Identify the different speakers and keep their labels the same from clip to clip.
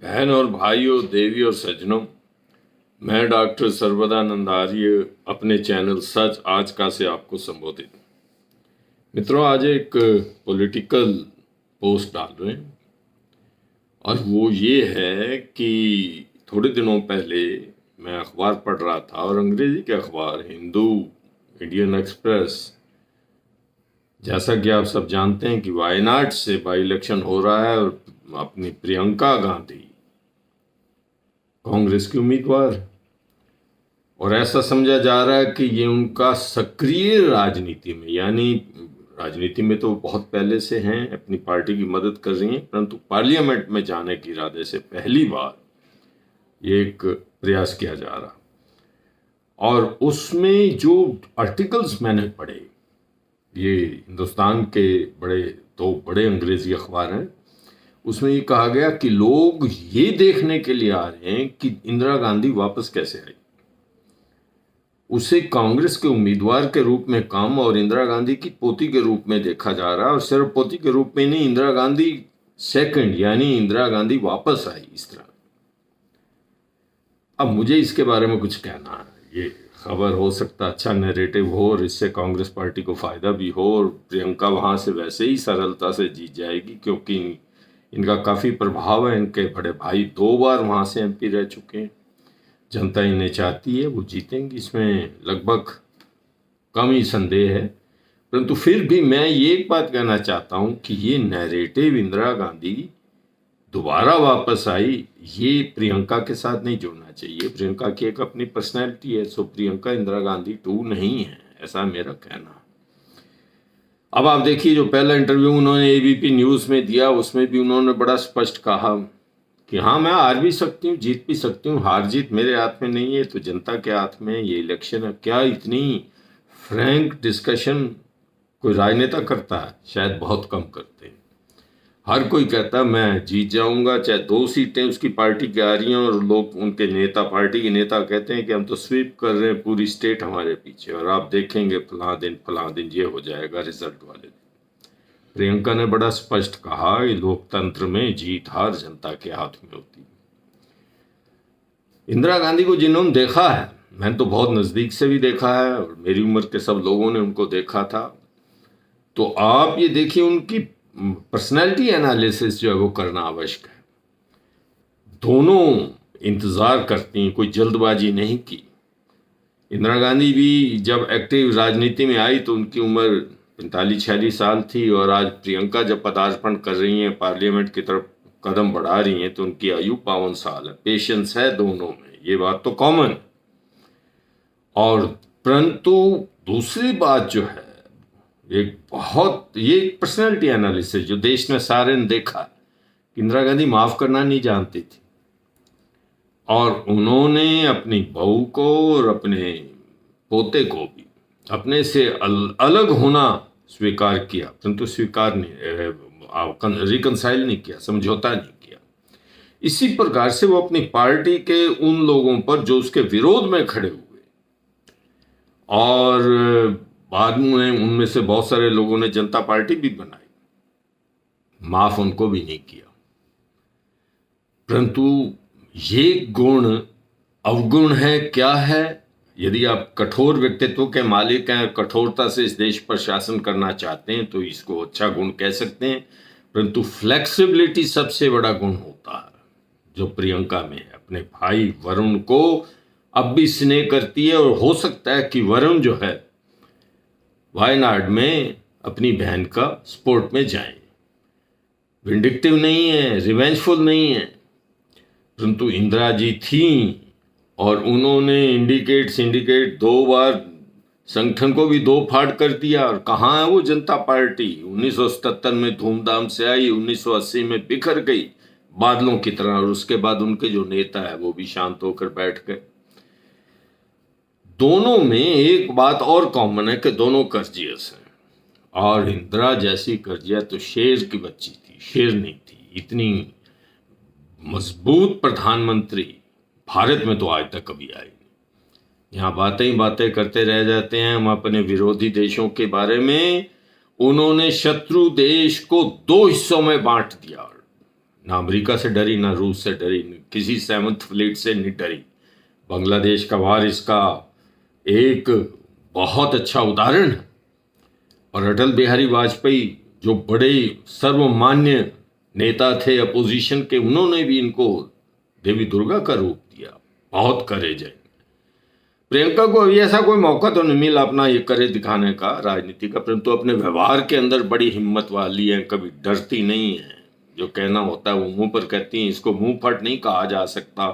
Speaker 1: बहन और भाइयों, देवी और सज्जनों, मैं डॉक्टर सर्वदानंद आर्य अपने चैनल सच आज का से आपको संबोधित। मित्रों, आज एक पॉलिटिकल पोस्ट डाल रहे हैं और वो ये है कि थोड़े दिनों पहले मैं अखबार पढ़ रहा था और अंग्रेजी के अखबार हिंदू, इंडियन एक्सप्रेस, जैसा कि आप सब जानते हैं कि वायनाड से बाई इलेक्शन हो रहा है और अपनी प्रियंका गांधी कांग्रेस की उम्मीदवार, और ऐसा समझा जा रहा है कि ये उनका सक्रिय राजनीति में, यानी राजनीति में तो बहुत पहले से हैं, अपनी पार्टी की मदद कर रही हैं, परंतु पार्लियामेंट में जाने के इरादे से पहली बार ये एक प्रयास किया जा रहा। और उसमें जो आर्टिकल्स मैंने पढ़े, ये हिंदुस्तान के दो बड़े अंग्रेजी अखबार हैं, उसमें ये कहा गया कि लोग ये देखने के लिए आ रहे हैं कि इंदिरा गांधी वापस कैसे आई। उसे कांग्रेस के उम्मीदवार के रूप में कम और इंदिरा गांधी की पोती के रूप में देखा जा रहा है, और सिर्फ पोती के रूप में नहीं, इंदिरा गांधी सेकंड, यानी इंदिरा गांधी वापस आई इस तरह। अब मुझे इसके बारे में कुछ कहना है। ये खबर हो सकता अच्छा नैरेटिव हो और इससे कांग्रेस पार्टी को फायदा भी हो, और प्रियंका वहां से वैसे ही सरलता से जीत जाएगी क्योंकि इनका काफी प्रभाव है। इनके बड़े भाई 2 बार वहां से एमपी रह चुके हैं। जनता इन्हें चाहती है, वो जीतेंगी, इसमें लगभग कम ही संदेह है। परंतु फिर भी मैं ये एक बात कहना चाहता हूं कि ये नैरेटिव इंदिरा गांधी दोबारा वापस आई, ये प्रियंका के साथ नहीं जुड़ना चाहिए। प्रियंका की एक अपनी पर्सनैलिटी है, सो प्रियंका इंदिरा गांधी 2 नहीं है, ऐसा मेरा कहना। अब आप देखिए, जो पहला इंटरव्यू उन्होंने एबीपी न्यूज़ में दिया, उसमें भी उन्होंने बड़ा स्पष्ट कहा कि हाँ, मैं हार भी सकती हूँ, जीत भी सकती हूँ, हार जीत मेरे हाथ में नहीं है, तो जनता के हाथ में ये इलेक्शन है। क्या इतनी फ्रैंक डिस्कशन कोई राजनेता करता है? शायद बहुत कम करते हैं। हर कोई कहता है मैं जीत जाऊंगा, चाहे 2 सीटें उसकी पार्टी की आ रही हैं, और लोग, उनके नेता, पार्टी के नेता कहते हैं कि हम तो स्वीप कर रहे हैं, पूरी स्टेट हमारे पीछे, और आप देखेंगे फलां दिन ये हो जाएगा रिजल्ट वाले दिन। प्रियंका ने बड़ा स्पष्ट कहा कि लोकतंत्र में जीत हार जनता के हाथ में होती है। इंदिरा गांधी को जिन्होंने देखा है, मैंने तो बहुत नजदीक से भी देखा है और मेरी उम्र के सब लोगों ने उनको देखा था, तो आप ये देखिए उनकी पर्सनैलिटी एनालिसिस जो है वो करना आवश्यक है। दोनों इंतजार करती हैं, कोई जल्दबाजी नहीं की। इंदिरा गांधी भी जब एक्टिव राजनीति में आई तो उनकी उम्र 45-46 साल थी, और आज प्रियंका जब पदार्पण कर रही हैं, पार्लियामेंट की तरफ कदम बढ़ा रही हैं, तो उनकी आयु 52 साल है। पेशेंस है दोनों में, ये बात तो कॉमन। और परंतु दूसरी बात जो है, ये पर्सनैलिटी एनालिसिस जो देश में सारे ने देखा, इंदिरा गांधी माफ करना नहीं जानती थी, और उन्होंने अपनी बहू को और अपने पोते को भी अपने से अलग होना स्वीकार किया, परंतु रिकंसाइल नहीं किया, समझौता नहीं किया। इसी प्रकार से वो अपनी पार्टी के उन लोगों पर जो उसके विरोध में खड़े हुए, और बाद में उनमें से बहुत सारे लोगों ने जनता पार्टी भी बनाई, माफ उनको भी नहीं किया। परंतु ये गुण अवगुण है, क्या है? यदि आप कठोर व्यक्तित्व के मालिक हैं, कठोरता से इस देश पर शासन करना चाहते हैं, तो इसको अच्छा गुण कह सकते हैं। परंतु फ्लेक्सिबिलिटी सबसे बड़ा गुण होता है जो प्रियंका में है। अपने भाई वरुण को अब भी स्नेह करती है, और हो सकता है कि वरुण जो है वायनाड में अपनी बहन का सपोर्ट में जाए। विंडिक्टिव नहीं है, रिवेंजफुल नहीं है, परंतु इंदिरा जी थी, और उन्होंने सिंडिकेट 2 बार संगठन को भी 2 फाड़ कर दिया। और कहाँ है वो जनता पार्टी? 1977 में धूमधाम से आई, 1980 में बिखर गई बादलों की तरह, और उसके बाद उनके जो नेता है वो भी शांत होकर बैठ गए। दोनों में एक बात और कॉमन है कि दोनों कर्जियस हैं, और इंदिरा जैसी कर्जिया तो शेर की बच्ची थी, शेर नहीं थी। इतनी मजबूत प्रधानमंत्री भारत में तो आज तक कभी आई नहीं। यहाँ बातें ही बातें करते रह जाते हैं हम अपने विरोधी देशों के बारे में। उन्होंने शत्रु देश को 2 हिस्सों में बांट दिया, ना अमेरिका से डरी, ना रूस से डरी, किसी 7th फ्लीट से नहीं डरी। बांग्लादेश का वार इसका एक बहुत अच्छा उदाहरण है। और अटल बिहारी वाजपेयी जो बड़े सर्वमान्य नेता थे अपोजिशन के, उन्होंने भी इनको देवी दुर्गा का रूप दिया। बहुत करेज है। प्रियंका को अभी ऐसा कोई मौका तो नहीं मिला अपना ये करे दिखाने का राजनीति का, परंतु अपने व्यवहार के अंदर बड़ी हिम्मत वाली है, कभी डरती नहीं है। जो कहना होता है वो मुंह पर कहती हैं। इसको मुंह फट नहीं कहा जा सकता,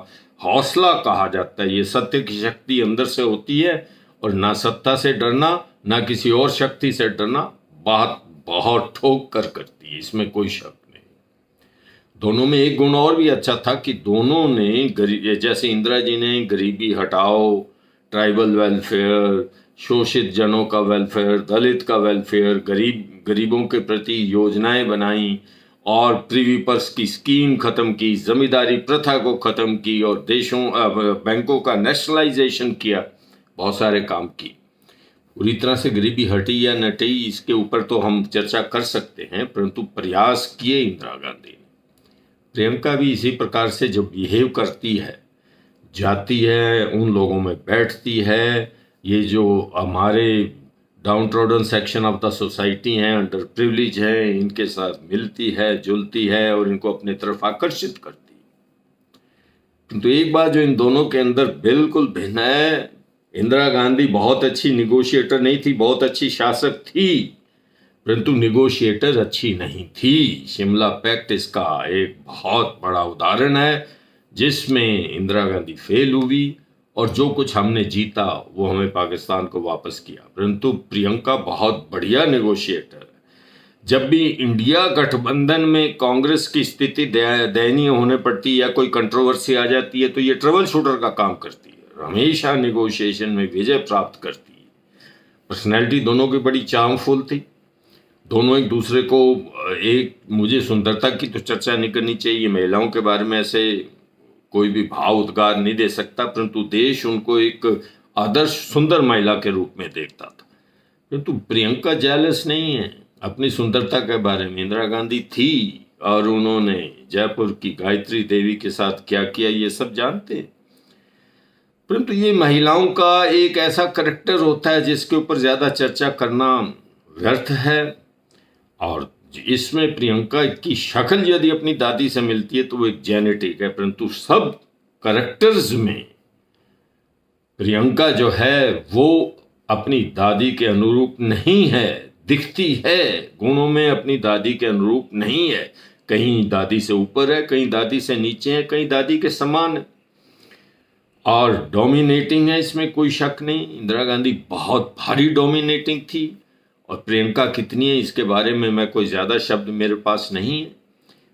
Speaker 1: हौसला कहा जाता है। ये सत्य की शक्ति अंदर से होती है, और ना सत्ता से डरना, ना किसी और शक्ति से डरना, बात बहुत ठोक कर करती है, इसमें कोई शक नहीं। दोनों में एक गुण और भी अच्छा था कि दोनों ने जैसे इंदिरा जी ने गरीबी हटाओ, ट्राइबल वेलफेयर, शोषित जनों का वेलफेयर, दलित का वेलफेयर, गरीबों के प्रति योजनाएं बनाई, और प्रीवी पर्स की स्कीम खत्म की, जमींदारी प्रथा को खत्म की, और बैंकों का नेशनलाइजेशन किया, बहुत सारे काम किए। पूरी तरह से गरीबी हटी या नटी इसके ऊपर तो हम चर्चा कर सकते हैं, परंतु प्रयास किए इंदिरा गांधी ने। प्रियंका भी इसी प्रकार से जब बिहेव करती है, जाती है, उन लोगों में बैठती है, ये जो हमारे down trodden section of the society हैं, अंडर प्रिविलेज हैं, इनके साथ मिलती है, जुलती है, और इनको अपनी तरफ आकर्षित करती है। किंतु एक बात जो इन दोनों के अंदर बिल्कुल भिन्न है, इंदिरा गांधी बहुत अच्छी निगोशिएटर नहीं थी, बहुत अच्छी शासक थी, परंतु निगोशिएटर अच्छी नहीं थी। शिमला पैक्ट इसका एक बहुत बड़ा उदाहरण है, जिसमें इंदिरा गांधी फेल हुई, और जो कुछ हमने जीता वो हमें पाकिस्तान को वापस किया। परंतु प्रियंका बहुत बढ़िया नेगोशिएटर है। जब भी इंडिया गठबंधन में कांग्रेस की स्थिति दयनीय होने पड़ती है या कोई कंट्रोवर्सी आ जाती है, तो ये ट्रबल शूटर का काम करती है, हमेशा नेगोशिएशन में विजय प्राप्त करती है। पर्सनैलिटी दोनों की बड़ी चार्मफुल थी। दोनों एक दूसरे को मुझे सुंदरता की तो चर्चा नहीं करनी चाहिए, महिलाओं के बारे में ऐसे कोई भी भाव उद्गार नहीं दे सकता, परंतु देश उनको एक आदर्श सुंदर महिला के रूप में देखता था। परंतु प्रियंका जेलस नहीं है अपनी सुंदरता के बारे में। इंदिरा गांधी थी, और उन्होंने जयपुर की गायत्री देवी के साथ क्या किया ये सब जानते हैं। परंतु ये महिलाओं का एक ऐसा करैक्टर होता है जिसके ऊपर ज्यादा चर्चा करना व्यर्थ है। और इसमें प्रियंका की शक्ल यदि अपनी दादी से मिलती है तो वो एक जेनेटिक है, परंतु सब करैक्टर्स में प्रियंका जो है वो अपनी दादी के अनुरूप नहीं है, दिखती है गुणों में अपनी दादी के अनुरूप नहीं है। कहीं दादी से ऊपर है, कहीं दादी से नीचे है, कहीं दादी के समान है, और डोमिनेटिंग है, इसमें कोई शक नहीं। इंदिरा गांधी बहुत भारी डोमिनेटिंग थी, और प्रियंका कितनी है इसके बारे में मैं कोई ज़्यादा शब्द मेरे पास नहीं है।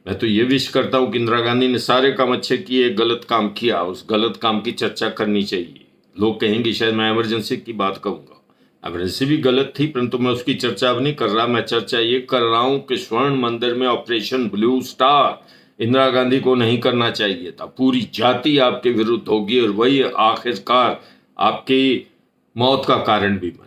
Speaker 1: मैं तो ये विश करता हूँ कि इंदिरा गांधी ने सारे काम अच्छे किए, गलत काम किया, उस गलत काम की चर्चा करनी चाहिए। लोग कहेंगे शायद मैं इमरजेंसी की बात कहूँगा, इमरजेंसी भी गलत थी, परंतु मैं उसकी चर्चा अब नहीं कर रहा। मैं चर्चा ये कर रहा हूँ कि स्वर्ण मंदिर में operation blue star Indira Gandhi को नहीं करना चाहिए था। पूरी जाति आपके विरुद्ध होगी, और वही आखिरकार आपकी मौत का कारण भी बने।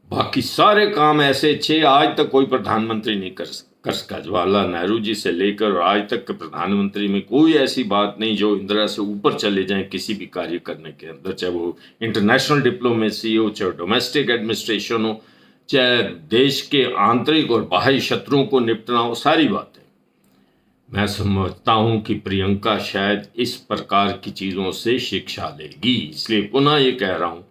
Speaker 1: बाकी सारे काम ऐसे अच्छे आज तक कोई प्रधानमंत्री नहीं कर सका। जवाहरलाल नेहरू जी से लेकर आज तक के प्रधानमंत्री में कोई ऐसी बात नहीं जो इंदिरा से ऊपर चले जाएं किसी भी कार्य करने के अंदर, चाहे वो इंटरनेशनल डिप्लोमेसी हो, चाहे डोमेस्टिक एडमिनिस्ट्रेशन हो, चाहे देश के आंतरिक और बाह्य शत्रुओं को निपटना हो, सारी बातें। मैं समझता हूं कि प्रियंका शायद इस प्रकार की चीज़ों से शिक्षा लेगी। इसलिए पुनः ये कह रहा हूं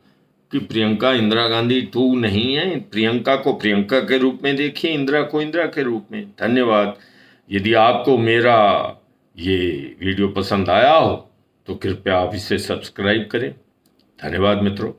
Speaker 1: कि प्रियंका इंदिरा गांधी 2 नहीं है। प्रियंका को प्रियंका के रूप में देखिए, इंदिरा को इंदिरा के रूप में। धन्यवाद। यदि आपको मेरा ये वीडियो पसंद आया हो तो कृपया आप इसे सब्सक्राइब करें। धन्यवाद मित्रों।